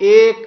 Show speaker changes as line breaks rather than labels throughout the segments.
1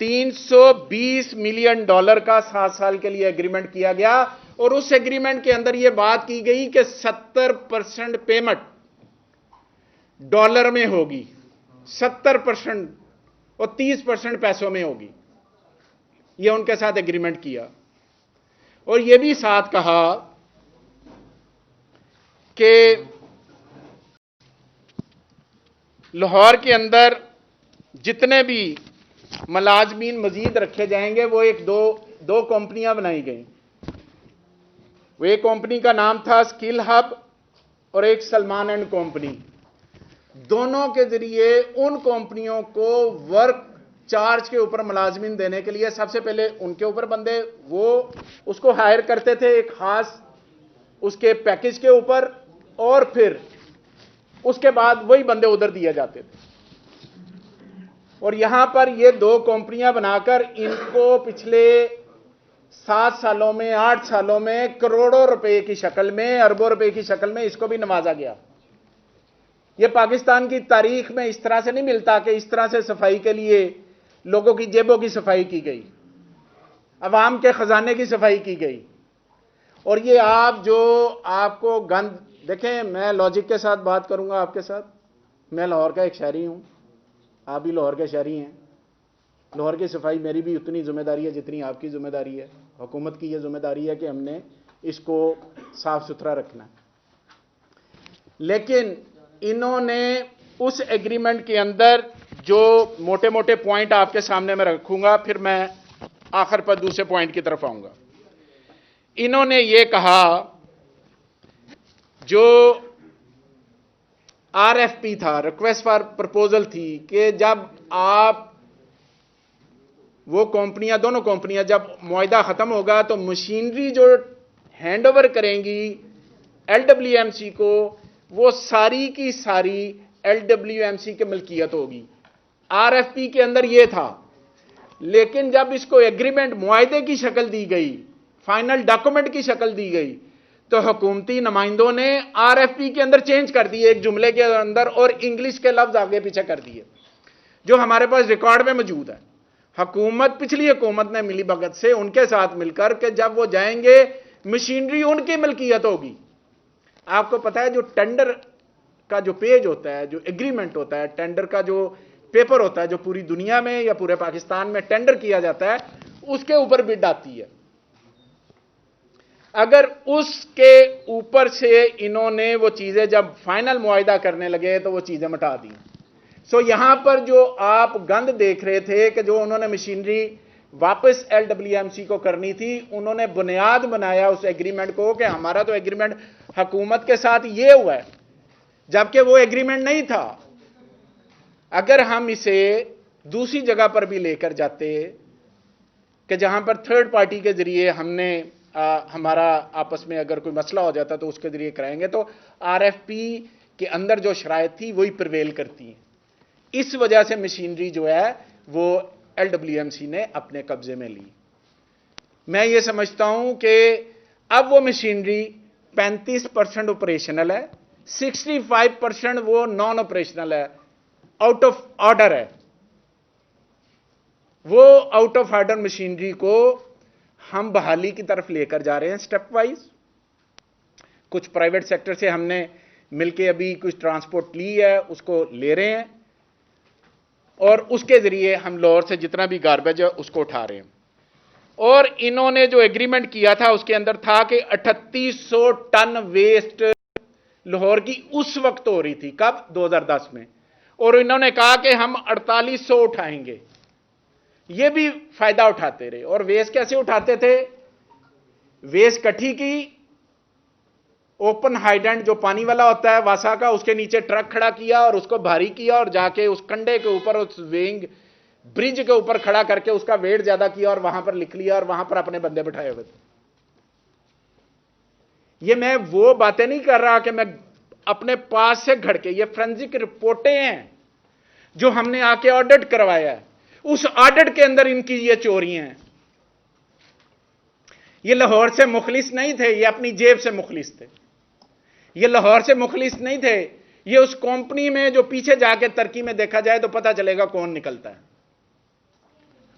$320 million کا 7 سال کے لیے ایگریمنٹ کیا گیا، اور اس ایگریمنٹ کے اندر یہ بات کی گئی کہ 70% پیمنٹ ڈالر میں ہوگی، 70% اور 30% پیسوں میں ہوگی۔ یہ ان کے ساتھ ایگریمنٹ کیا، اور یہ بھی ساتھ کہا کہ لاہور کے اندر جتنے بھی ملازمین مزید رکھے جائیں گے وہ دو کمپنیاں بنائی گئیں۔ وہ ایک کمپنی کا نام تھا اسکل ہب اور ایک سلمان اینڈ کمپنی۔ دونوں کے ذریعے ان کمپنیوں کو ورک چارج کے اوپر ملازمین دینے کے لیے سب سے پہلے ان کے اوپر بندے وہ اس کو ہائر کرتے تھے ایک خاص اس کے پیکج کے اوپر، اور پھر اس کے بعد وہی بندے ادھر دیے جاتے تھے۔ اور یہاں پر یہ 2 کمپنیاں بنا کر ان کو پچھلے 7 سالوں میں 8 سالوں میں کروڑوں روپے کی شکل میں، اربوں روپے کی شکل میں اس کو بھی نوازا گیا۔ یہ پاکستان کی تاریخ میں اس طرح سے نہیں ملتا کہ اس طرح سے صفائی کے لیے لوگوں کی جیبوں کی صفائی کی گئی، عوام کے خزانے کی صفائی کی گئی۔ اور یہ آپ کو گند دیکھیں، میں لاجک کے ساتھ بات کروں گا آپ کے ساتھ۔ میں لاہور کا ایک شہری ہوں، آپ بھی لاہور کے شہری ہیں۔ لاہور کی صفائی میری بھی اتنی ذمہ داری ہے جتنی آپ کی ذمہ داری ہے۔ حکومت کی یہ ذمہ داری ہے کہ ہم نے اس کو صاف ستھرا رکھنا ہے۔ لیکن انہوں نے اس ایگریمنٹ کے اندر جو موٹے موٹے پوائنٹ آپ کے سامنے میں رکھوں گا، پھر میں آخر پر دوسرے پوائنٹ کی طرف آؤں گا۔ انہوں نے یہ کہا، جو آر ایف پی تھا، ریکویسٹ فار پرپوزل تھی، کہ جب آپ وہ کمپنیاں، دونوں کمپنیاں جب معاہدہ ختم ہوگا تو مشینری جو ہینڈ اوور کریں گی ایل ڈبلیو ایم سی کو، وہ ساری کی ساری ایل ڈبلیو ایم سی کی ملکیت ہوگی۔ آر ایف پی کے اندر یہ تھا، لیکن جب اس کو ایگریمنٹ معاہدے کی شکل دی گئی، فائنل ڈاکومنٹ کی شکل دی گئی، تو حکومتی نمائندوں نے آر ایف پی کے اندر چینج کر دیے ایک جملے کے اندر، اور انگلش کے لفظ آگے پیچھے کر دیے، جو ہمارے پاس ریکارڈ میں موجود ہے۔ حکومت، پچھلی حکومت نے ملی بھگت سے ان کے ساتھ مل کر کہ جب وہ جائیں گے مشینری ان کی ملکیت ہوگی۔ آپ کو پتا ہے جو ٹینڈر کا جو پیج ہوتا ہے، جو ایگریمنٹ ہوتا ہے، ٹینڈر کا جو پیپر ہوتا ہے، جو پوری دنیا میں یا پورے پاکستان میں ٹینڈر کیا جاتا ہے، اس کے اوپر بڈ آتی ہے۔ اگر اس کے اوپر سے انہوں نے وہ چیزیں جب فائنل معاہدہ کرنے لگے تو وہ چیزیں مٹا دیں۔ سو یہاں پر جو آپ گند دیکھ رہے تھے کہ جو انہوں نے مشینری واپس ایل ڈبلیو ایم سی کو کرنی تھی، انہوں نے بنیاد بنایا اس ایگریمنٹ کو کہ ہمارا تو ایگریمنٹ حکومت کے ساتھ یہ ہوا ہے، جبکہ وہ ایگریمنٹ نہیں تھا۔ اگر ہم اسے دوسری جگہ پر بھی لے کر جاتے کہ جہاں پر تھرڈ پارٹی کے ذریعے ہم نے ہمارا آپس میں اگر کوئی مسئلہ ہو جاتا تو اس کے ذریعے کرائیں گے، تو آر ایف پی کے اندر جو شرائط تھی وہی پرویل کرتی ہیں۔ اس وجہ سے مشینری جو ہے وہ ایل ڈبلیو ایم سی نے اپنے قبضے میں لی۔ میں یہ سمجھتا ہوں کہ اب وہ مشینری 35% آپریشنل ہے، 65% وہ نان آپریشنل ہے، آؤٹ آف آرڈر ہے۔ وہ آؤٹ آف آرڈر مشینری کو ہم بحالی کی طرف لے کر جا رہے ہیں سٹیپ وائز۔ کچھ پرائیویٹ سیکٹر سے ہم نے مل کے ابھی کچھ ٹرانسپورٹ لی ہے، اس کو لے رہے ہیں، اور اس کے ذریعے ہم لاہور سے جتنا بھی گاربیج ہے اس کو اٹھا رہے ہیں۔ اور انہوں نے جو ایگریمنٹ کیا تھا اس کے اندر تھا کہ 3800 ٹن ویسٹ لاہور کی اس وقت ہو رہی تھی، کب؟ 2010 میں، اور انہوں نے کہا کہ ہم 4800 اٹھائیں گے۔ یہ بھی فائدہ اٹھاتے رہے۔ اور ویسٹ کیسے اٹھاتے تھے؟ ویسٹ کٹھی کی، اوپن ہائیڈنٹ جو پانی والا ہوتا ہے واسا کا، اس کے نیچے ٹرک کھڑا کیا اور اس کو بھاری کیا، اور جا کے اس کنڈے کے اوپر، اس وینگ برج کے اوپر کھڑا کر کے اس کا ویٹ زیادہ کیا اور وہاں پر لکھ لیا، اور وہاں پر اپنے بندے بٹھائے ہوئے تھے۔ یہ میں وہ باتیں نہیں کر رہا کہ میں اپنے پاس سے گھڑ کے، یہ فرینزک رپورٹیں ہیں جو ہم نے آ کے آڈٹ کروایا ہے۔ اس آڈٹ کے اندر ان کی یہ چوریاں ہیں۔ یہ لاہور سے مخلص نہیں تھے، یہ اپنی جیب سے مخلص تھے۔ یہ لاہور سے مخلص نہیں تھے، یہ اس کمپنی میں جو پیچھے جا کے ترکی میں دیکھا جائے تو پتہ چلے گا کون نکلتا ہے۔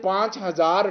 5,000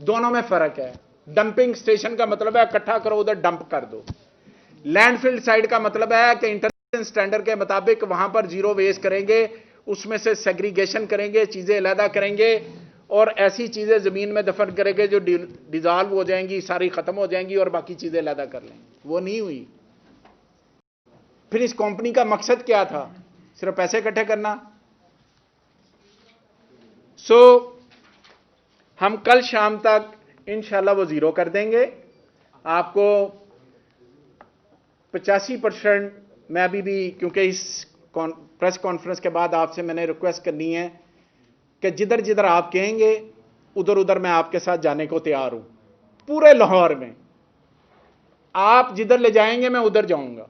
دونوں میں فرق ہے. ڈمپنگ اسٹیشن کا مطلب ہے اکٹھا کرو ادھر ڈمپ کر دو. لینڈ فیلڈ سائٹ کا مطلب ہے کہ انٹرنیشنل اسٹینڈرڈ کے مطابق وہاں پر زیرو ویسٹ کریں گے, اس میں سے سیگریگیشن کریں گے, چیزیں علیحدہ کریں گے اور ایسی چیزیں زمین میں دفن کریں گے جو ڈیزالو ہو جائیں گی, ساری ختم ہو جائیں گی اور باقی چیزیں علیحدہ کر لیں. وہ نہیں ہوئی. پھر اس کمپنی کا مقصد کیا تھا؟ صرف پیسے اکٹھے کرنا. ہم کل شام تک انشاءاللہ وہ زیرو کر دیں گے. آپ کو 85% میں ابھی بھی, کیونکہ اس پریس کانفرنس کے بعد آپ سے میں نے ریکویسٹ کرنی ہے کہ جدھر جدھر آپ کہیں گے ادھر ادھر میں آپ کے ساتھ جانے کو تیار ہوں. پورے لاہور میں آپ جدھر لے جائیں گے میں ادھر جاؤں گا.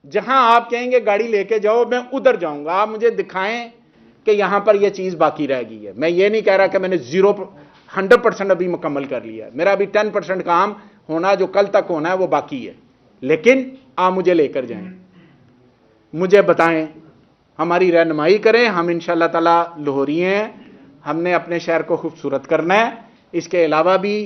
جہاں آپ کہیں گے گاڑی لے کے جاؤ میں ادھر جاؤں گا. آپ مجھے دکھائیں کہ یہاں پر یہ چیز باقی رہ گئی ہے. میں یہ نہیں کہہ رہا کہ میں نے 100% ابھی مکمل کر لیا ہے. میرا ابھی 10% کام ہونا جو کل تک ہونا ہے وہ باقی ہے. لیکن آپ مجھے لے کر جائیں, مجھے بتائیں, ہماری رہنمائی کریں. ہم انشاءاللہ تعالی لاہوری ہیں, ہم نے اپنے شہر کو خوبصورت کرنا ہے. اس کے علاوہ بھی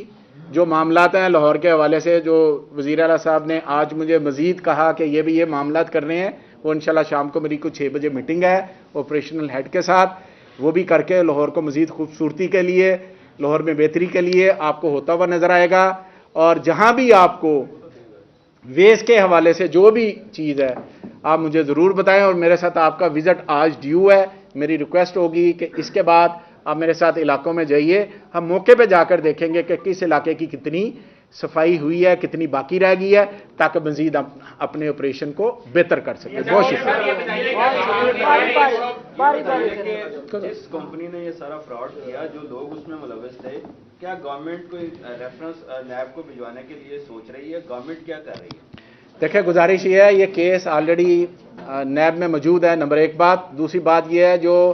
جو معاملات ہیں لاہور کے حوالے سے, جو وزیر اعلیٰ صاحب نے آج مجھے مزید کہا کہ یہ معاملات کرنے ہیں, وہ انشاءاللہ شام کو میری کو 6 بجے میٹنگ ہے آپریشنل ہیڈ کے ساتھ. وہ بھی کر کے لاہور کو مزید خوبصورتی کے لیے, لاہور میں بہتری کے لیے آپ کو ہوتا ہوا نظر آئے گا. اور جہاں بھی آپ کو ویسٹ کے حوالے سے جو بھی چیز ہے آپ مجھے ضرور بتائیں. اور میرے ساتھ آپ کا وزٹ آج ڈیو ہے. میری ریکویسٹ ہوگی کہ اس کے بعد آپ میرے ساتھ علاقوں میں جائیے. ہم موقع پہ جا کر دیکھیں گے کہ کس علاقے کی کتنی صفائی ہوئی ہے, کتنی باقی رہ گئی ہے, تاکہ مزید اپنے آپریشن کو بہتر کر سکیں. بہت شکریہ.
جس کمپنی نے یہ سارا فراڈ کیا, جو لوگ اس میں ملوث تھے, کیا گورنمنٹ کوئی ریفرنس نیب کو بھجوانے کے لیے سوچ رہی ہے؟ گورنمنٹ کیا کر رہی ہے؟
دیکھیں, گزارش یہ ہے, یہ کیس آلریڈی نیب میں موجود ہے. نمبر 1 بات. دوسری بات یہ ہے, جو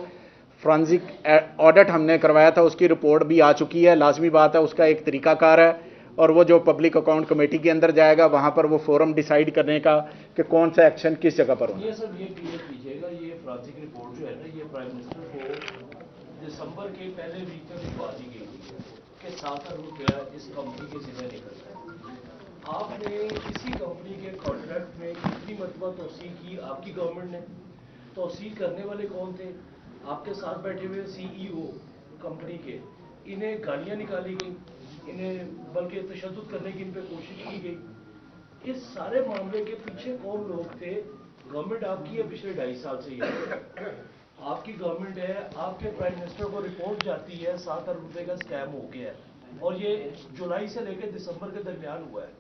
فرانزک آڈٹ ہم نے کروایا تھا اس کی رپورٹ بھی آ چکی ہے. لازمی بات ہے, اس کا ایک طریقہ کار ہے, اور وہ جو پبلک اکاؤنٹ کمیٹی کے اندر جائے گا وہاں پر وہ فورم ڈیسائیڈ کرنے کا کہ کون سا ایکشن کس جگہ پر ہونا.
یہ سب یہ کلیئر کیجیے گا, یہ فرانزک رپورٹ جو ہے نا, یہ پرائم منسٹر کو دسمبر کے پہلے ویک میں بھجوا دی گئی کہ 7 ارب روپیہ اس کمپنی کے ذمہ نکلتا ہے. آپ نے کسی کمپنی کے کانٹریکٹ میں کتنی مرتبہ توسیع کی؟ آپ کی گورنمنٹ نے. توسیع کرنے والے کون تھے؟ آپ کے ساتھ بیٹھے ہوئے CEO کمپنی کے. انہیں گالیاں نکالی گئیں, انہیں بلکہ تشدد کرنے کی ان پہ کوشش کی گئی. اس سارے معاملے کے پیچھے کون لوگ تھے؟ گورنمنٹ آپ کی ہے پچھلے 2.5 سال سے. یہ آپ کی گورنمنٹ ہے, آپ کے پرائم منسٹر کو رپورٹ جاتی ہے 7 ارب روپے کا اسکیم ہو گیا ہے, اور یہ جولائی سے لے کے دسمبر کے درمیان ہوا ہے.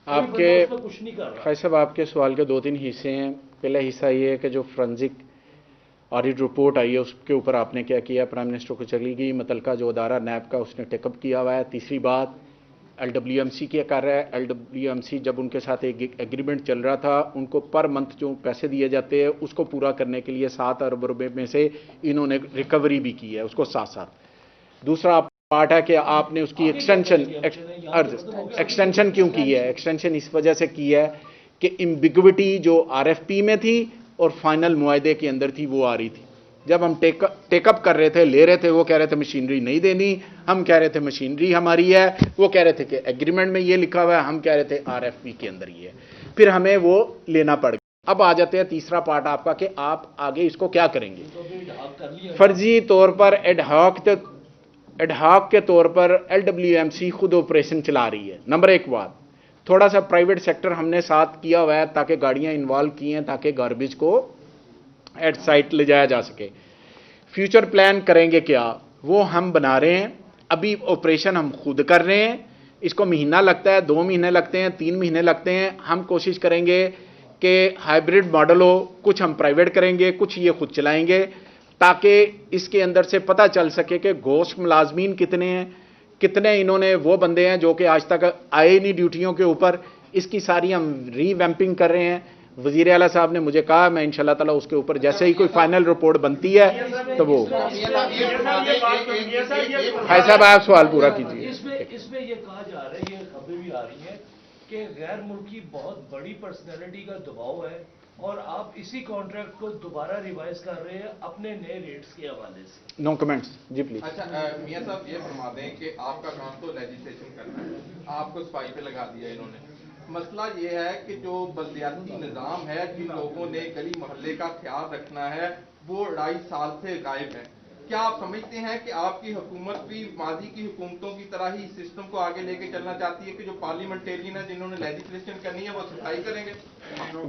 آپ کے
کچھ نہیں کر رہا.
فیض صاحب, آپ کے سوال کے 2-3 حصے ہیں. پہلا حصہ یہ ہے کہ جو فرانزک آڈٹ رپورٹ آئی ہے اس کے اوپر آپ نے کیا کیا؟ پرائم منسٹر کو چلی گئی, متعلقہ جو ادارہ نیب کا اس نے ٹیک اپ کیا ہوا ہے. تیسری بات, LWMC کیا کر رہا ہے؟ LWMC جب ان کے ساتھ ایک ایگریمنٹ چل رہا تھا, ان کو پر منتھ جو پیسے دیے جاتے ہیں اس کو پورا کرنے کے لیے 7 ارب روپے میں سے انہوں نے ریکوری بھی کی ہے اس کو ساتھ ساتھ. دوسرا پارٹ ہے کہ آپ نے اس کی ایکسٹینشن کیوں کی ہے؟ ایکسٹینشن اس وجہ سے کی ہے کہ ایمبیگوٹی جو RFP میں تھی اور فائنل معاہدے کے اندر تھی وہ آ رہی تھی. جب ہم ٹیک اپ کر رہے تھے, لے رہے تھے, وہ کہہ رہے تھے مشینری نہیں دینی, ہم کہہ رہے تھے مشینری ہماری ہے, وہ کہہ رہے تھے کہ ایگریمنٹ میں یہ لکھا ہوا ہے, ہم کہہ رہے تھے RFP کے اندر یہ ہے. پھر ہمیں وہ لینا پڑ گیا. اب آ جاتے ہیں تیسرا پارٹ آپ کا کہ آپ آگے اس کو کیا کریں گے. فرضی طور پر ایڈ ہاک کے طور پر LWMC خود آپریشن چلا رہی ہے. نمبر 1 بات, تھوڑا سا پرائیویٹ سیکٹر ہم نے ساتھ کیا ہوا ہے تاکہ گاڑیاں انوالو کی ہیں تاکہ گاربیج کو ایٹ سائٹ لے جایا جا سکے. فیوچر پلان کریں گے کیا, وہ ہم بنا رہے ہیں. ابھی آپریشن ہم خود کر رہے ہیں, اس کو مہینہ لگتا ہے, 2 مہینے لگتے ہیں, 3 مہینے لگتے ہیں. ہم کوشش کریں گے کہ ہائیبرڈ ماڈل ہو, کچھ ہم پرائیویٹ کریں گے, کچھ یہ خود چلائیں گے, تاکہ اس کے اندر سے پتہ چل سکے کہ گوشت ملازمین کتنے ہیں, کتنے انہوں نے وہ بندے ہیں جو کہ آج تک آئے نہیں ڈیوٹیوں کے اوپر. اس کی ساری ہم ری ویمپنگ کر رہے ہیں. وزیر اعلیٰ صاحب نے مجھے کہا, میں انشاءاللہ تعالیٰ اس کے اوپر جیسے ہی کوئی فائنل رپورٹ بنتی ہے تو وہ. بھائی صاحب آپ سوال پورا کیجیے.
اس میں یہ کہا جا رہا ہے, یہ خبریں بھی آ رہی ہیں کہ غیر ملکی بہت بڑی پرسنالٹی کا دباؤ ہے اور آپ اسی کانٹریکٹ کو دوبارہ ریوائز کر رہے ہیں اپنے نئے ریٹس کے حوالے سے.
نو کمنٹس جی پلیز.
اچھا میاں صاحب یہ فرما دیں کہ آپ کا کام تو لیجسلیشن کرنا ہے, آپ کو صفائی پہ لگا دیا انہوں نے. مسئلہ یہ ہے کہ جو بلدیاتی نظام ہے جن لوگوں نے گلی محلے کا خیال رکھنا ہے وہ 2.5 سال سے غائب ہے. کیا آپ سمجھتے ہیں کہ آپ کی حکومت بھی ماضی کی حکومتوں کی طرح ہی سسٹم کو آگے لے کے چلنا چاہتی ہے کہ جو پارلیمنٹیرین ہیں جنہوں نے لیجسلیشن کرنی ہے وہ صفائی کریں گے؟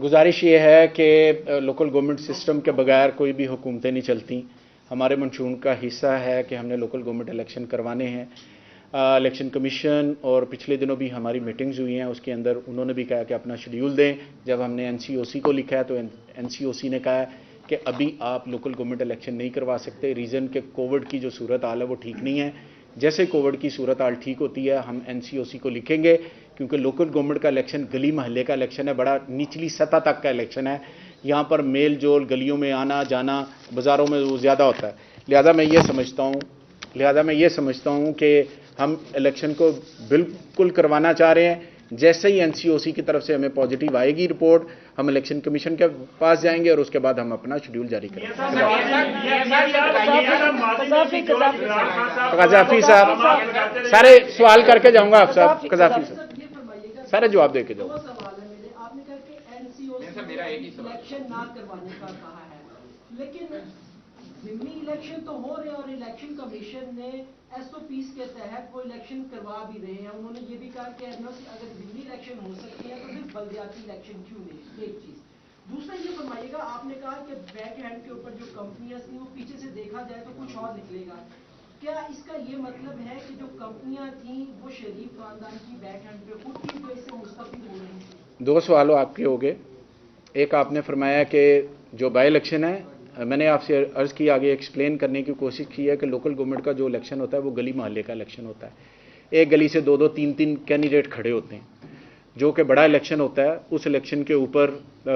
گزارش یہ ہے کہ لوکل گورنمنٹ سسٹم کے بغیر کوئی بھی حکومتیں نہیں چلتی. ہمارے منشور کا حصہ ہے کہ ہم نے لوکل گورنمنٹ الیکشن کروانے ہیں. الیکشن کمیشن اور پچھلے دنوں بھی ہماری میٹنگز ہوئی ہیں, اس کے اندر انہوں نے بھی کہا کہ اپنا شیڈیول دیں. جب ہم نے این سی او سی کو لکھا ہے تو این سی او سی نے کہا ہے کہ ابھی آپ لوکل گورنمنٹ الیکشن نہیں کروا سکتے. ریزن کہ کووڈ کی جو صورت حال ہے وہ ٹھیک نہیں ہے. جیسے کووڈ کی صورت حال ٹھیک ہوتی ہے ہم این سی او سی کو لکھیں گے, کیونکہ لوکل گورنمنٹ کا الیکشن گلی محلے کا الیکشن ہے, بڑا نچلی سطح تک کا الیکشن ہے. یہاں پر میل جول گلیوں میں آنا جانا بازاروں میں وہ زیادہ ہوتا ہے. لہذا میں یہ سمجھتا ہوں کہ ہم الیکشن کو بالکل کروانا چاہ رہے ہیں. جیسے ہی این سی او سی کی طرف سے ہمیں پازیٹیو آئے گی رپورٹ, ہم الیکشن کمیشن کے پاس جائیں گے اور اس کے بعد ہم اپنا شیڈیول جاری کریں گے. قذافی صاحب سارے سوال کر کے جاؤں گا. آپ صاحب قذافی صاحب سارے جواب دے کے جاؤں.
آپ نے کہا کہ این سی او سی الیکشن نہ کروانے کا کہا ہے, لیکن ضمنی الیکشن تو ہو رہے ہیں اور الیکشن کمیشن نے ایس او پیز کے تحت وہ الیکشن کروا بھی رہے ہیں. انہوں نے یہ بھی کہا کہ اگر ضمنی الیکشن ہو سکتی ہے تو پھر بلدیاتی الیکشن کیوں نہیں. ایک چیز. دوسرا یہ فرمائیے گا, آپ نے کہا کہ بیک ہینڈ کے اوپر جو کمپنیاں تھیں وہ پیچھے سے دیکھا جائے تو کچھ اور نکلے گا. کیا اس کا یہ مطلب ہے کہ جو کمپنیاں تھیں وہ شریف خاندان کی بیک ہینڈ پہ خود تھی جو اس سے مستفید ہو رہی تھیں؟
2 سوالوں آپ کے ہو گئے. ایک آپ نے فرمایا کہ جو بائی الیکشن ہے, میں نے آپ سے عرض کی آگے ایکسپلین کرنے کی کوشش کی ہے کہ لوکل گورنمنٹ کا جو الیکشن ہوتا ہے وہ گلی محلے کا الیکشن ہوتا ہے. ایک گلی سے 2 3 کینڈیڈیٹ کھڑے ہوتے ہیں. جو کہ بڑا الیکشن ہوتا ہے اس الیکشن کے اوپر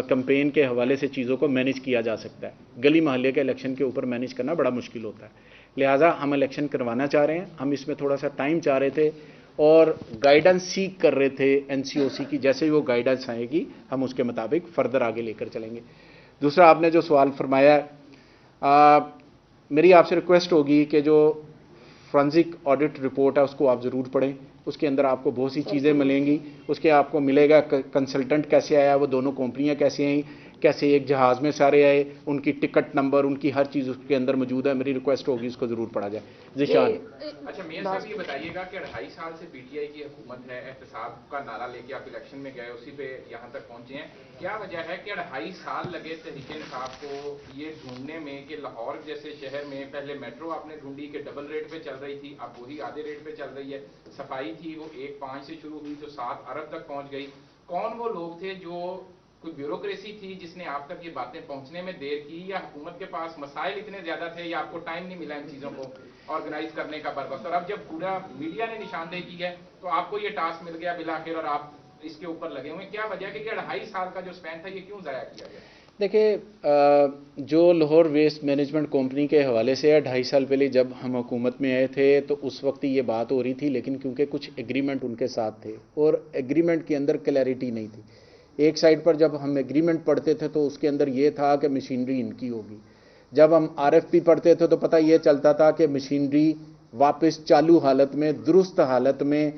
کمپین کے حوالے سے چیزوں کو مینیج کیا جا سکتا ہے. گلی محلے کے الیکشن کے اوپر مینیج کرنا بڑا مشکل ہوتا ہے. لہٰذا ہم الیکشن کروانا چاہ رہے ہیں. ہم اس میں تھوڑا سا ٹائم چاہ رہے تھے اور گائیڈنس سیکھ کر رہے تھے این سی او سی کی. جیسے ہی وہ گائیڈنس آئے گی ہم اس کے مطابق فردر آگے لے کر چلیں گے. دوسرا آپ نے جو سوال فرمایا, میری آپ سے ریکویسٹ ہوگی کہ جو فرانزک آڈٹ رپورٹ ہے اس کو آپ ضرور پڑھیں. اس کے اندر آپ کو بہت سی چیزیں ملیں گی. اس کے آپ کو ملے گا کنسلٹنٹ کیسے آیا, وہ دونوں کمپنیاں کیسے آئیں, کیسے ایک جہاز میں سارے آئے, ان کی ٹکٹ نمبر, ان کی ہر چیز اس کے اندر موجود ہے. میری ریکویسٹ ہوگی اس کو ضرور پڑھا جائے. ذیشان.
اچھا میاں صاحب یہ بتائیے گا کہ 2.5 سال سے پی ٹی آئی کی حکومت ہے, احتساب کا نعرہ لے کے آپ الیکشن میں گئے, اسی پہ یہاں تک پہنچے ہیں. کیا وجہ ہے کہ 2.5 سال لگے تحریک انصاف کو یہ ڈھونڈنے میں کہ لاہور جیسے شہر میں پہلے میٹرو آپ نے ڈھونڈی کہ ڈبل ریٹ پہ چل رہی تھی, اب وہی آدھے ریٹ پہ چل رہی ہے. صفائی تھی وہ 1.5 سے شروع ہوئی جو 7 ارب تک پہنچ گئی. کون وہ لوگ تھے, جو کوئی بیوروکریسی تھی جس نے آپ تک یہ باتیں پہنچنے میں دیر کی, یا حکومت کے پاس مسائل اتنے زیادہ تھے, یا آپ کو ٹائم نہیں ملا ان چیزوں کو آرگنائز کرنے کا بر وقت؟ اور اب جب پورا میڈیا نے نشاندہی کی ہے تو آپ کو یہ ٹاسک مل گیا بالآخر اور آپ اس کے اوپر لگے ہوئے. کیا وجہ ہے کہ 2.5 سال کا جو اسپین تھا یہ کیوں ضائع کیا گیا؟
دیکھیں, جو لاہور ویسٹ مینجمنٹ کمپنی کے حوالے سے 2.5 سال پہلے جب ہم حکومت میں آئے تھے تو اس وقت یہ بات ہو رہی تھی, لیکن کیونکہ کچھ ایگریمنٹ ان کے ساتھ تھے اور ایگریمنٹ کے اندر کلیئرٹی نہیں تھی. ایک سائڈ پر جب ہم ایگریمنٹ پڑھتے تھے تو اس کے اندر یہ تھا کہ مشینری ان کی ہوگی. جب ہم آر ایف پی پڑھتے تھے تو پتہ یہ چلتا تھا کہ مشینری واپس چالو حالت میں, درست حالت میں,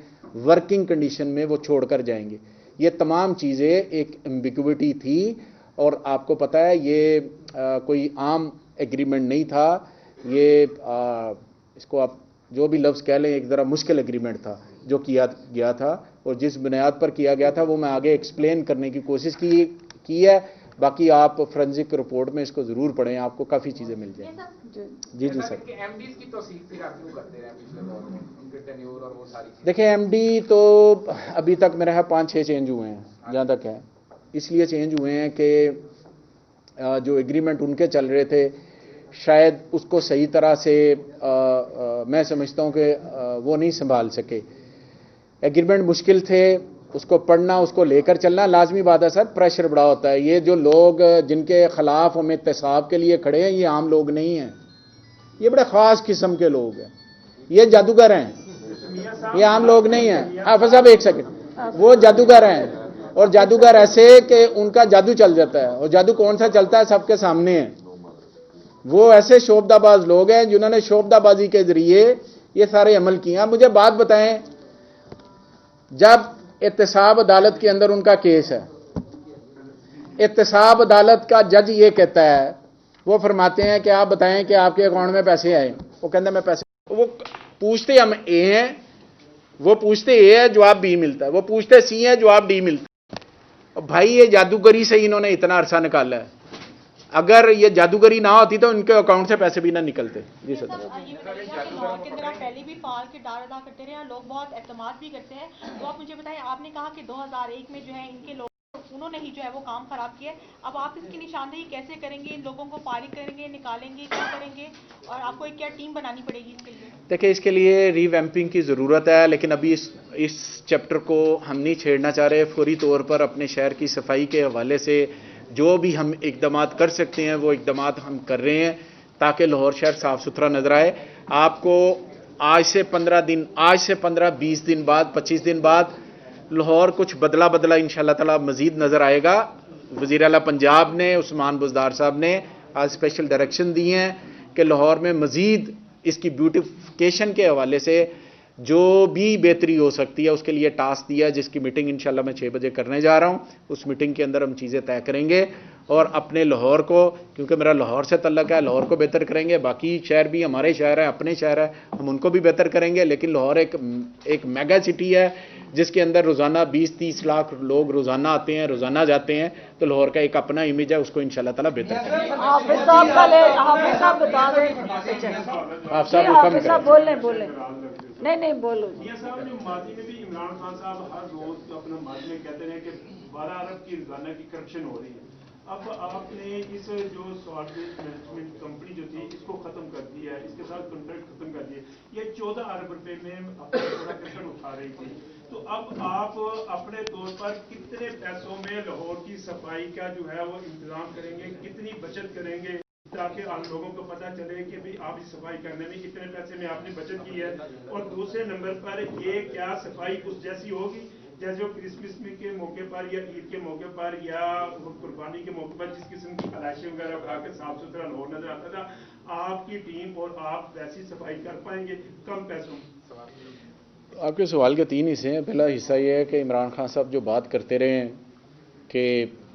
ورکنگ کنڈیشن میں وہ چھوڑ کر جائیں گے. یہ تمام چیزیں ایک ایمبیگوٹی تھی اور آپ کو پتہ ہے یہ کوئی عام ایگریمنٹ نہیں تھا. یہ اس کو آپ جو بھی لفظ کہہ لیں, ایک ذرا مشکل ایگریمنٹ تھا جو کیا گیا تھا, اور جس بنیاد پر کیا گیا تھا وہ میں آگے ایکسپلین کرنے کی کوشش کی ہے. باقی آپ فرنزک رپورٹ میں اس کو ضرور پڑھیں, آپ کو کافی چیزیں مل جائیں. جی سر.
ایم ڈیز کی توثیق پھر آپ کیوں کرتے رہے پچھلے دور میں, ان کے ٹینیور اور وہ ساری چیزیں؟
دیکھیں, ایم ڈی تو ابھی تک میرا ہے 5-6 چینج ہوئے ہیں جہاں تک ہے. اس لیے چینج ہوئے ہیں کہ جو ایگریمنٹ ان کے چل رہے تھے شاید اس کو صحیح طرح سے میں سمجھتا ہوں کہ وہ نہیں سنبھال سکے. ایگریمنٹ مشکل تھے, اس کو پڑھنا, اس کو لے کر چلنا لازمی بات ہے سر. پریشر بڑا ہوتا ہے. یہ جو لوگ جن کے خلاف ہم احتساب کے لیے کھڑے ہیں یہ عام لوگ نہیں ہیں, یہ بڑے خاص قسم کے لوگ ہیں. یہ جادوگر ہیں, یہ عام لوگ نہیں ہیں. حافظ صاحب ایک سیکنڈ, وہ جادوگر ہیں اور جادوگر ایسے کہ ان کا جادو چل جاتا ہے. اور جادو کون سا چلتا ہے سب کے سامنے ہے. وہ ایسے شوبدہ باز لوگ ہیں جنہوں نے شوبدہ بازی کے ذریعے یہ سارے عمل کیے. آپ مجھے بات بتائیں, جب احتساب عدالت کے اندر ان کا کیس ہے, احتساب عدالت کا جج یہ کہتا ہے, وہ فرماتے ہیں کہ آپ بتائیں کہ آپ کے اکاؤنٹ میں پیسے آئے. وہ کہتے ہیں میں پیسے, وہ پوچھتے ہم اے ہیں, وہ پوچھتے اے ہے جواب بی ملتا ہے, وہ پوچھتے سی ہے جواب ڈی ملتا ہے. بھائی یہ جادوگری سے انہوں نے اتنا عرصہ نکالا ہے. اگر یہ جادوگری نہ ہوتی تو ان کے اکاؤنٹ سے پیسے بھی نہ نکلتے. جی سر,
لاہور کے اندر آپ پہلے بھی پال کے ڈار ادا کرتے رہے ہیں, لوگ بہت اعتماد بھی کرتے ہیں. تو آپ مجھے بتائیں, آپ نے کہا کہ 2001 میں جو ہے ان کے لوگ انہوں نے ہی جو ہے وہ کام خراب کیا ہے. اب آپ اس کی نشاندہی کیسے کریں گے, ان لوگوں کو فارغ کریں گے, نکالیں گے, کیا کریں گے, اور آپ کو ایک کیا ٹیم بنانی پڑے گی اس کے لیے؟
دیکھیں اس کے لیے ری ویمپنگ کی ضرورت ہے, لیکن ابھی اس چیپٹر کو ہم نہیں چھیڑنا چاہ رہے. فوری طور پر اپنے شہر کی صفائی کے حوالے سے جو بھی ہم اقدامات کر سکتے ہیں وہ اقدامات ہم کر رہے ہیں تاکہ لاہور شہر صاف ستھرا نظر آئے. آپ کو آج سے 15-20 دن بعد 25 دن بعد لاہور کچھ بدلا انشاءاللہ تعالی مزید نظر آئے گا. وزیر اعلیٰ پنجاب نے عثمان بزدار صاحب نے آج اسپیشل ڈائریکشن دی ہیں کہ لاہور میں مزید اس کی بیوٹیفکیشن کے حوالے سے جو بھی بہتری ہو سکتی ہے اس کے لیے ٹاسک دیا, جس کی میٹنگ انشاءاللہ میں 6 بجے کرنے جا رہا ہوں. اس میٹنگ کے اندر ہم چیزیں طے کریں گے اور اپنے لاہور کو, کیونکہ میرا لاہور سے تعلق ہے, لاہور کو بہتر کریں گے. باقی شہر بھی ہمارے شہر ہیں, اپنے شہر ہیں, ہم ان کو بھی بہتر کریں گے. لیکن لاہور ایک میگا سٹی ہے جس کے اندر روزانہ 20-30 لاکھ لوگ روزانہ آتے ہیں, روزانہ جاتے ہیں. تو لاہور کا ایک اپنا امیج ہے, اس کو انشاءاللہ تعالیٰ بہتر کریں گے.
حافظ صاحب پہلے, حافظ صاحب بتا دیں.
آپ صاحب حکم
حافظ صاحب بولیں. نہیں بولو.
یہ صاحب جو ماضی میں بھی عمران خان صاحب ہر روز اپنا ماضی میں کہتے ہیں کہ 12 ارب کی روزانہ کی کرپشن ہو رہی ہے. اب آپ نے اس جو سالٹ ویسٹ مینجمنٹ کمپنی جو تھی اس کو ختم کر دیا ہے, اس کے ساتھ کانٹریکٹ ختم کر دیا. یہ 14 ارب روپے میں اپنا تھوڑا کرپشن اٹھا رہی تھی. تو اب آپ اپنے طور پر کتنے پیسوں میں لاہور کی صفائی کا جو ہے وہ انتظام کریں گے, کتنی بچت کریں گے تاکہ آپ لوگوں کو پتہ چلے کہ بھئی آپ اس صفائی کرنے میں کتنے پیسے میں آپ نے بچت کی ہے. اور دوسرے نمبر پر یہ کیا صفائی اس جیسی ہوگی جیسے وہ کرسمس کے موقع پر یا عید کے موقع پر یا قربانی کے موقع پر جس قسم کی علائشیں وغیرہ اٹھا کے صاف ستھرا لاہور نظر آتا تھا, آپ کی ٹیم اور آپ ویسی صفائی کر پائیں گے کم پیسوں میں؟
آپ کے سوال کے 3 حصے ہیں. پہلا حصہ یہ ہے کہ عمران خان صاحب جو بات کرتے رہے ہیں کہ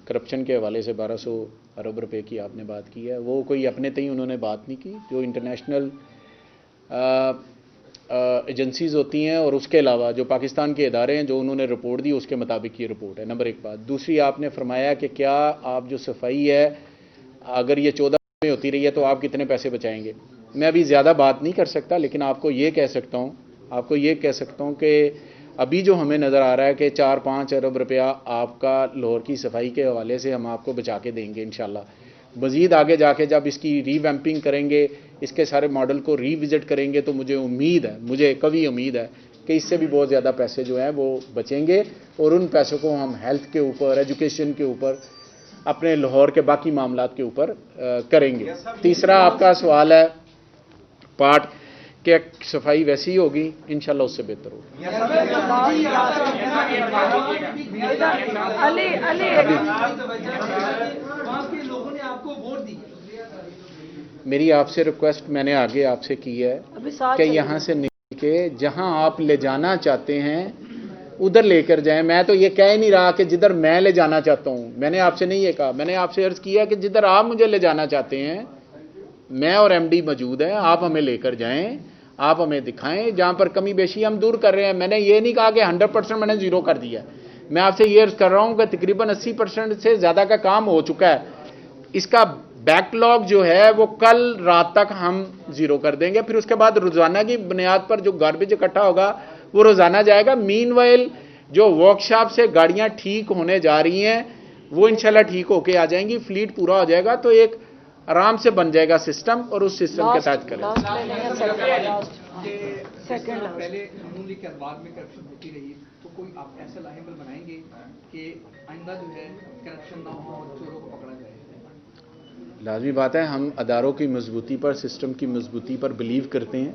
کرپشن کے حوالے سے 1200 ارب روپے کی آپ نے بات کی ہے, وہ کوئی اپنے تئیں انہوں نے بات نہیں کی. جو انٹرنیشنل ایجنسیز ہوتی ہیں اور اس کے علاوہ جو پاکستان کے ادارے ہیں جو انہوں نے رپورٹ دی اس کے مطابق یہ رپورٹ ہے. نمبر 1 بات. دوسری, آپ نے فرمایا کہ کیا آپ جو صفائی ہے اگر یہ 14 میں ہوتی رہی ہے تو آپ کتنے پیسے بچائیں گے. میں ابھی زیادہ بات نہیں کر سکتا, لیکن آپ کو یہ کہہ سکتا ہوں کہ ابھی جو ہمیں نظر آ رہا ہے کہ 4-5 ارب روپیہ آپ کا لاہور کی صفائی کے حوالے سے ہم آپ کو بچا کے دیں گے انشاءاللہ. مزید آگے جا کے جب اس کی ری ویمپنگ کریں گے, اس کے سارے ماڈل کو ری وزٹ کریں گے, تو مجھے قوی امید ہے کہ اس سے بھی بہت زیادہ پیسے جو ہیں وہ بچیں گے اور ان پیسوں کو ہم ہیلتھ کے اوپر, ایجوکیشن کے اوپر, اپنے لاہور کے باقی معاملات کے اوپر کریں گے. تیسرا آپ کا سوال ہے پارٹ کہ صفائی ویسی ہی ہوگی, انشاءاللہ اس سے بہتر ہوگی. میری آپ سے ریکویسٹ میں نے آگے آپ سے کی ہے کہ یہاں سے نکل کے جہاں آپ لے جانا چاہتے ہیں ادھر لے کر جائیں. میں تو یہ کہہ ہی نہیں رہا کہ جدھر میں لے جانا چاہتا ہوں, میں نے آپ سے نہیں یہ کہا, میں نے آپ سے عرض کیا کہ جدھر آپ مجھے لے جانا چاہتے ہیں میں اور ایم ڈی موجود ہیں, آپ ہمیں لے کر جائیں, آپ ہمیں دکھائیں جہاں پر کمی بیشی ہم دور کر رہے ہیں. میں نے یہ نہیں کہا کہ 100% میں نے زیرو کر دیا. میں آپ سے یہ عرض کر رہا ہوں کہ تقریباً 80% سے زیادہ کا کام ہو چکا ہے. اس کا بیک لاگ جو ہے وہ کل رات تک ہم زیرو کر دیں گے. پھر اس کے بعد روزانہ کی بنیاد پر جو گاربیج اکٹھا ہوگا وہ روزانہ جائے گا. مین وائل جو ورک شاپ سے گاڑیاں ٹھیک ہونے جا رہی ہیں وہ انشاءاللہ ٹھیک ہو کے آ جائیں گی. فلیٹ پورا ہو جائے گا تو ایک آرام سے بن جائے گا سسٹم, اور اس سسٹم کے تحت کریں.
پہلے معمولی کے بعد میں کرپشن ہوتی رہی, تو کوئی آپ ایسا لاہبل بنائیں گے کہ آئندہ جو ہے کرپشن نہ ہو اور چوروں کو پکڑا جائے؟
لازمی بات ہے, ہم اداروں کی مضبوطی پر, سسٹم کی مضبوطی پر بلیو کرتے ہیں.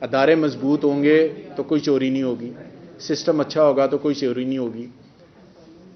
ادارے مضبوط ہوں گے تو کوئی چوری نہیں ہوگی, سسٹم اچھا ہوگا تو کوئی چوری نہیں ہوگی.